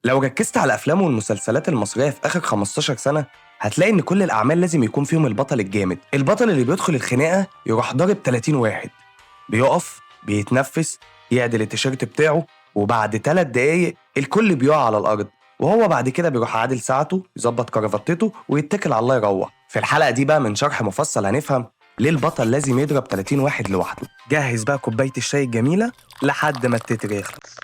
لو ركزت على الأفلام والمسلسلات المصرية في آخر 15 سنة هتلاقي إن كل الأعمال لازم يكون فيهم البطل الجامد، البطل اللي بيدخل الخناقة يروح ضارب 30 واحد، بيقف، بيتنفس، يعدل التيشيرت بتاعه، وبعد 3 دقايق الكل بيقع على الأرض، وهو بعد كده بيروح عادل ساعته، يظبط كرافتته ويتكل على الله يروح. في الحلقة دي بقى من شرح مفصل هنفهم ليه البطل لازم يضرب 30 واحد لوحده. جهز بقى كوباية الشاي الجميلة لحد ما التتر يخلص.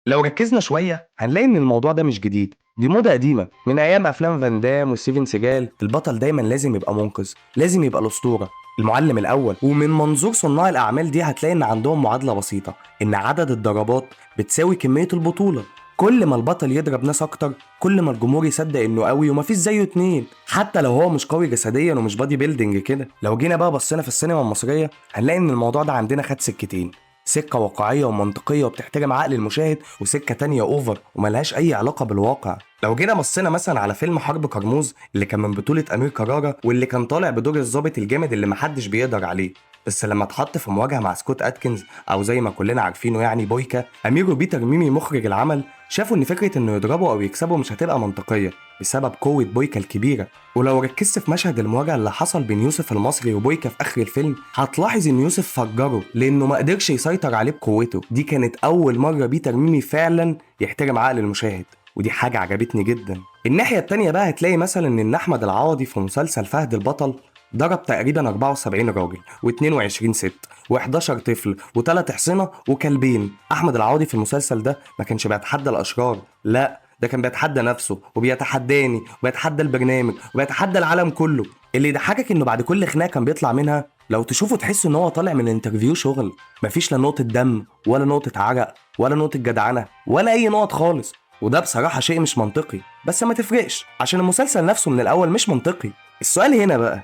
لو ركزنا شوية هنلاقي إن الموضوع ده مش جديد، دي موضة قديمة من أيام أفلام فان دام وستيفن سيجال. البطل دايما لازم يبقى منقذ، لازم يبقى الأسطورة، المعلم الأول. ومن منظور صناع الأعمال دي هتلاقي إن عندهم معادلة بسيطة، إن عدد الضربات بتساوي كمية البطولة. كل ما البطل يضرب ناس أكتر كل ما الجمهور يصدق إنه قوي ومفيش زيه اتنين، حتى لو هو مش قوي جسديا ومش بادي بيلدينج كده. لو جينا بقى بصينا في السينما المصرية هنلاقي إن الموضوع ده عندنا خد سكتين، سكة واقعية ومنطقية وبتحترم عقل المشاهد، وسكة تانية اوفر وملهاش أي علاقة بالواقع. لو جينا بصينا مثلا على فيلم حرب كرموز اللي كان من بطولة أمير كرارة، واللي كان طالع بدور الضابط الجامد اللي محدش بيقدر عليه، بس لما اتحط في مواجهة مع سكوت أتكنز أو زي ما كلنا عارفينه يعني بويكا، أمير وبيتر ميمي مخرج العمل شافوا إن فكرة إنه يضربوا أو يكسبوا مش هتبقى منطقية بسبب قوة بويكا الكبيرة. ولو ركزت في مشهد المواجهة اللي حصل بين يوسف المصري وبويكا في آخر الفيلم هتلاحظ إن يوسف فجره لأنه ما قدرش يسيطر عليه بقوته. دي كانت أول مرة بيتر ميمي فعلا يحترم عقل المشاهد، ودي حاجة عجبتني جدا. الناحية التانية بقى هتلاقي مثلا إن أحمد العوضي في مسلسل فهد البطل ضرب تقريبا 74 راجل و22 ست و11 طفل و3 حصنة وكلبين. أحمد العوضي في المسلسل ده ما كانش بيتحدى الأشرار، لا ده كان بيتحدى نفسه وبيتحداني وبيتحدى البرنامج وبيتحدى العالم كله. اللي يضحكك انه بعد كل خناقه كان بيطلع منها لو تشوفه تحس ان هو طالع من انترفيو شغل، مفيش لا نقطه دم ولا نقطه عرق ولا نقطه جدعنه ولا اي نقط خالص. وده بصراحه شيء مش منطقي، بس ما تفرقش عشان المسلسل نفسه من الاول مش منطقي. السؤال هنا بقى،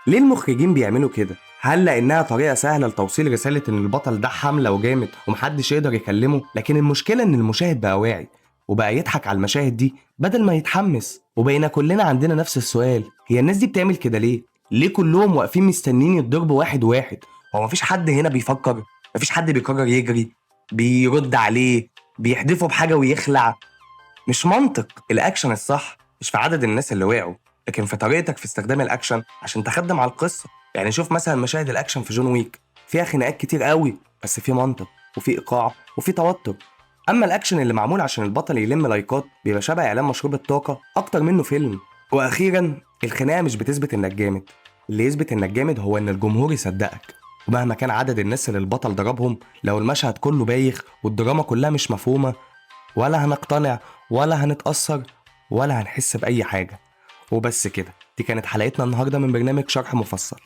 ليه المخرجين بيعملوا كده؟ هل لانها طريقه سهله لتوصيل رساله ان البطل ده حمله وجامد ومحدش يقدر يكلمه؟ لكن المشكله ان المشاهد بقى واعي وبقى يضحك على المشاهد دي بدل ما يتحمس. وبقينا كلنا عندنا نفس السؤال، هي الناس دي بتعمل كده ليه؟ ليه كلهم واقفين مستنين يتضربوا واحد واحد؟ هو مفيش حد هنا بيفكر؟ مفيش حد بيقرر يجري، بيرد عليه، بيحدفه بحاجه ويخلع؟ مش منطق. الاكشن الصح مش في عدد الناس اللي وقعوا، لكن في طريقتك في استخدام الاكشن عشان تخدم على القصه. يعني شوف مثلا مشاهد الاكشن في جون ويك، فيها خناقات كتير قوي بس في منطق وفي ايقاع وفي توتر. اما الاكشن اللي معمول عشان البطل يلم لايكات بيبقى شبه اعلان مشروب الطاقه اكتر منه فيلم. واخيرا الخناقه مش بتثبت انك جامد، اللي يثبت انك جامد هو ان الجمهور يصدقك. ومهما كان عدد الناس اللي البطل ضربهم، لو المشهد كله بايخ والدراما كلها مش مفهومه، ولا هنقتنع ولا هنتأثر ولا هنحس بأي حاجة. وبس كده، دي كانت حلقتنا النهاردة من برنامج شرح مفصل.